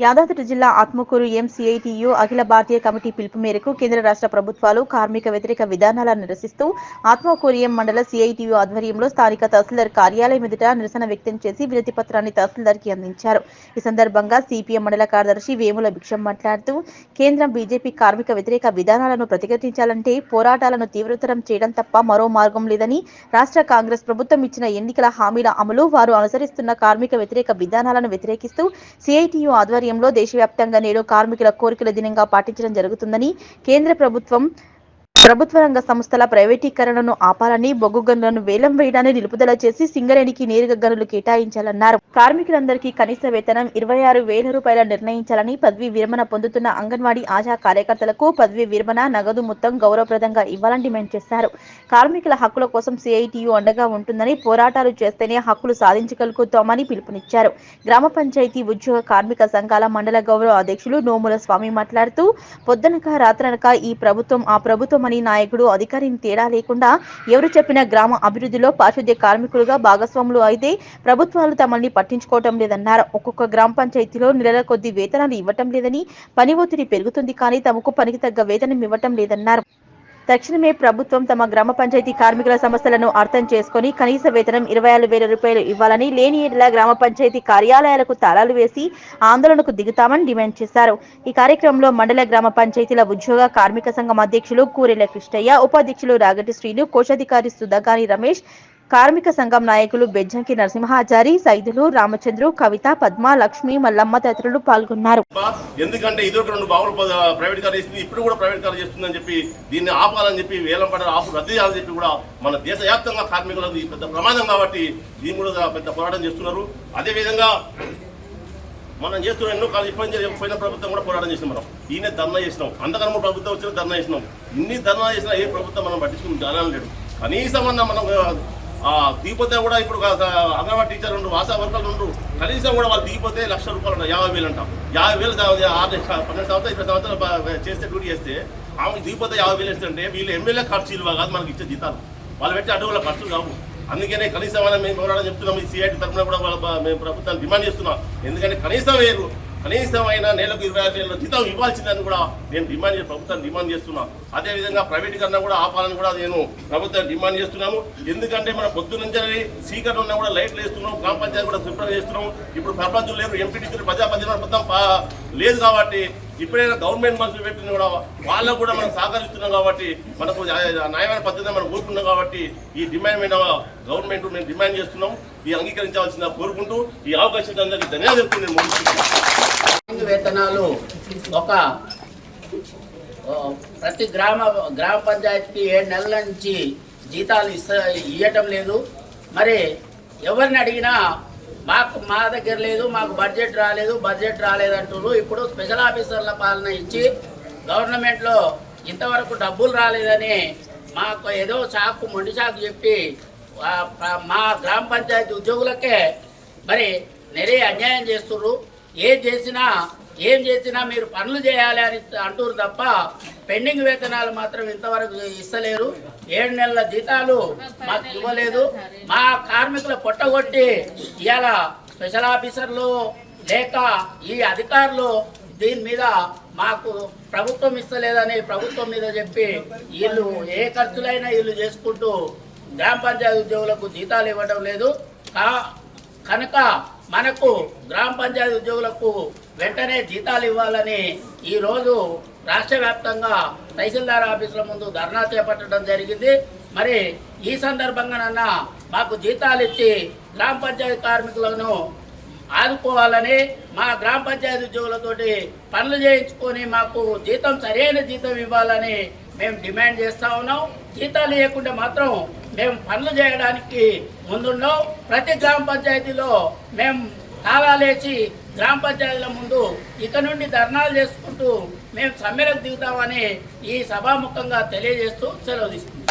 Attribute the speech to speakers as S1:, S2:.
S1: యాదాద్రి జిల్లా ఆత్మకూరు ఎంసీఐటియు అఖిల భారతీయ కమిటీ పిలుపు మేరకు కేంద్ర రాష్ట్ర ప్రభుత్వాలు కార్మిక వ్యతిరేక విధానాలను నిరసిస్తూ ఆత్మకూరు ఎం మండల సిఐటియు ఆధ్వర్యంలో స్థానిక తహసీల్దార్ కార్యాలయం ఎదుట నిరసన వ్యక్తం చేసి వినతి పత్రాన్ని తహసీల్దార్కి అందించారు. ఈ సందర్భంగా సిపిఎం మండల కార్యదర్శి వేముల భిక్షం మాట్లాడుతూ కేంద్రం బీజేపీ కార్మిక వ్యతిరేక విధానాలను ప్రతిఘటించాలంటే పోరాటాలను తీవ్రతరం చేయడం తప్ప మరో మార్గం లేదని, రాష్ట్ర కాంగ్రెస్ ప్రభుత్వం ఇచ్చిన ఎన్నికల హామీల అమలు, వారు అనుసరిస్తున్న కార్మిక వ్యతిరేక విధానాలను వ్యతిరేకిస్తూ సిఐటియు ఆధ్వర్యంలో దేశవ్యాప్తంగా నేడు కార్మికుల కోరికల దినంగా పాటించడం జరుగుతుందని, కేంద్ర ప్రభుత్వ రంగ సంస్థల ప్రైవేటీకరణను ఆపాలని, బొగ్గు గనులను వేలం వేయడాన్ని నిలుపుదల చేసి సింగరేణికి నేరుగా గనులు కేటాయించాలన్నారు. కార్మికులందరికీ కనీస వేతనం 26,000 రూపాయల నిర్ణయించాలని, పదవీ విరమణ పొందుతున్న అంగన్వాడీ ఆశా కార్యకర్తలకు పదవీ విరమణ నగదు మొత్తం గౌరవప్రదంగా ఇవ్వాలని డిమాండ్ చేశారు. కార్మికుల హక్కుల కోసం సిఐటియు అండగా ఉంటుందని, పోరాటాలు చేస్తేనే హక్కులు సాధించగలుగుతామని పిలుపునిచ్చారు. గ్రామ పంచాయతీ ఉద్యోగ కార్మిక సంఘాల మండల గౌరవ అధ్యక్షులు నోముల స్వామి మాట్లాడుతూ, పొద్దునక రాత్రనక ఈ ప్రభుత్వం ఆ ప్రభుత్వం అని నాయకుడు అధికారిని తేడా లేకుండా ఎవరు చెప్పిన గ్రామ అభివృద్ధిలో పారిశుద్ధ్య కార్మికులుగా భాగస్వాములు అయితే ప్రభుత్వాలు తమల్ని పట్టించుకోవటం లేదన్నారు. ఒక్కొక్క గ్రామ పంచాయతీలో నెలల కొద్ది వేతనాలు ఇవ్వటం లేదని, పని ఒత్తిడి పెరుగుతుంది కానీ తమకు పనికి తగ్గ వేతనం ఇవ్వటం లేదన్నారు. తక్షణమే ప్రభుత్వం తమ గ్రామ పంచాయతీ కార్మికుల సమస్యలను అర్థం చేసుకుని కనీస వేతనం 26,000 రూపాయలు ఇవ్వాలని, లేని ఎడల గ్రామ పంచాయతీ కార్యాలయాలకు తాళాలు వేసి ఆందోళనకు దిగుతామని డిమాండ్ చేశారు. ఈ కార్యక్రమంలో మండల గ్రామ పంచాయతీల ఉద్యోగ కార్మిక సంఘం అధ్యక్షులు కూరెల కృష్ణయ్య, ఉపాధ్యక్షులు రాగటి శ్రీను, కోశాధికారి సుధాగాని రమేష్, కార్మిక సంఘం నాయకులు బెజ్జంకి నరసింహాచారి, సైదులు, రామచంద్రు, కవిత, పద్మ, లక్ష్మి, మల్లమ్మ తదితరులు పాల్గొన్నారు.
S2: ఎందుకంటే ఇది ఒక 2 బావులు ప్రైవేట్ కార్ చేసింది, ఇప్పుడు కూడా ప్రైవేట్ కార్ చేస్తుందని చెప్పి దీన్ని ఆపాలని చెప్పి వేలం పడ ఆపు రద్దు చేయాలని చెప్పి కూడా మన దేశవ్యాప్తంగా కార్మికులకు పెద్ద ప్రమాదం కాబట్టి దీన్ని కూడా పెద్ద పోరాటం చేస్తున్నారు. అదేవిధంగా మనం చేస్తున్న ఎన్నో కాలం పోయిన ప్రభుత్వం కూడా పోరాటం చేసినాం. మనం ఈయన ధర్నా చేసినాం, అంతకన్నా ప్రభుత్వం వచ్చిన ధర్నా చేసినాం. ఇన్ని ధర్నా చేసినా ఏ ప్రభుత్వం మనం పట్టించుకుని ధర్నాలు లేడు. కనీసం అన్న మనం దిగిపోతే కూడా ఇప్పుడు అంగన్వాడీ టీచర్ ఉండు, ఆశా వర్కర్లు ఉండు, కనీసం కూడా వాళ్ళు దిగిపోతే ₹1,00,000 అంట, 50,000 అంటాం. 50,000 12 సంవత్సరాలు 20 సంవత్సరాలు చేస్తే డ్యూటీ చేస్తే ఆమెకు దిగిపోతే 50,000 ఇస్తుంటే వీళ్ళు ఎమ్మెల్యే ఖర్చులు కాదు మనకి ఇచ్చే జీతాలు, వాళ్ళు పెట్టే అడ్డుల ఖర్చులు కావు. అందుకనే కనీసం మేము పోరాటం చెప్తున్నాం. ఈ సిఐటి తరఫున కూడా మేము ప్రభుత్వాన్ని డిమాండ్ చేస్తున్నాం. ఎందుకంటే కనీసమైన నెలకు 26,000 జీతం ఇవ్వాల్సిందని కూడా నేను ప్రభుత్వాన్ని డిమాండ్ చేస్తున్నాను. అదేవిధంగా ప్రైవేటీకరణ కూడా ఆపాలని కూడా నేను ప్రభుత్వాన్ని డిమాండ్ చేస్తున్నాము. ఎందుకంటే మన పొద్దు నుంచి సీకర్లు ఉన్నా కూడా లైట్లు వేస్తున్నాం, గ్రామ పంచాయతీ కూడా శుభ్రం చేస్తున్నాం. ఇప్పుడు సర్పంచులు లేరు, ఎంపీటీసీలు ప్రజాప్రతినిధులు మొత్తం లేదు కాబట్టి ఇప్పుడైనా గవర్నమెంట్ మనుషులు పెట్టిన కూడా వాళ్ళకు కూడా మనం సహకరిస్తున్నాం కాబట్టి మనకు న్యాయమైన పద్ధతిని మనం కోరుకున్నాం కాబట్టి ఈ డిమాండ్ మీద గవర్నమెంట్ మేము డిమాండ్ చేస్తున్నాం. ఈ అంగీకరించవలసిందిగా కోరుకుంటూ ఈ అవకాశం అందరికీ ధన్యవాదాలు చెప్తున్నాను.
S3: వేతనాలు ఒక ప్రతి గ్రామ పంచాయతీకి 7 నెలల నుంచి జీతాలు ఇవ్వటం లేదు. మరి ఎవరిని అడిగినా మా దగ్గర లేదు, మాకు బడ్జెట్ రాలేదంటున్నారు. ఇప్పుడు స్పెషల్ ఆఫీసర్ల పాలన ఇచ్చి గవర్నమెంట్లో ఇంతవరకు డబ్బులు రాలేదని మాకు ఏదో మొండి సాకు చెప్పి మా గ్రామ పంచాయతీ ఉద్యోగులకే మరి నెరే అన్యాయం చేస్తున్నారు. ఏం చేసినా మీరు పనులు చేయాలి అని అంటారు తప్ప పెండింగ్ వేతనాలు మాత్రం ఇంతవరకు ఇస్తలేరు. 7 నెలల జీతాలు మాకు ఇవ్వలేదు. మా కార్మికుల పొట్టగొట్టి ఇవాళ స్పెషల్ ఆఫీసర్లు లేక ఈ అధికారులు దీని మీద మాకు ప్రభుత్వం ఇస్తలేదని ప్రభుత్వం మీద చెప్పి వీళ్ళు ఏ ఖర్చులైనా వీళ్ళు చేసుకుంటూ గ్రామ పంచాయతీ ఉద్యోగులకు జీతాలు ఇవ్వడం లేదు. కనుక మనకు గ్రామ పంచాయతీ ఉద్యోగులకు వెంటనే జీతాలు ఇవ్వాలని ఈరోజు రాష్ట్ర వ్యాప్తంగా తహసీల్దార్ ఆఫీసుల ముందు ధర్నా చేపట్టడం జరిగింది. మరి ఈ సందర్భంగానన్నా మాకు జీతాలు ఇచ్చి గ్రామ పంచాయతీ కార్మికులను ఆదుకోవాలని, మా గ్రామ పంచాయతీ ఉద్యోగులతోటి పనులు చేయించుకొని మాకు సరైన జీతం ఇవ్వాలని మేము డిమాండ్ చేస్తూ ఉన్నాం. జీతాలు ఇవ్వకుండా మాత్రం మేము పనులు చేయడానికి ముందున్నాం. ప్రతి గ్రామ పంచాయతీలో మేము తాళాలేసి గ్రామ పంచాయతీల ముందు ఇక నుండి ధర్నాలు చేసుకుంటూ మేము సమ్మెలకు దిగుతామని ఈ సభాముఖంగా తెలియజేస్తూ సెలవు తీసుకుంటాం.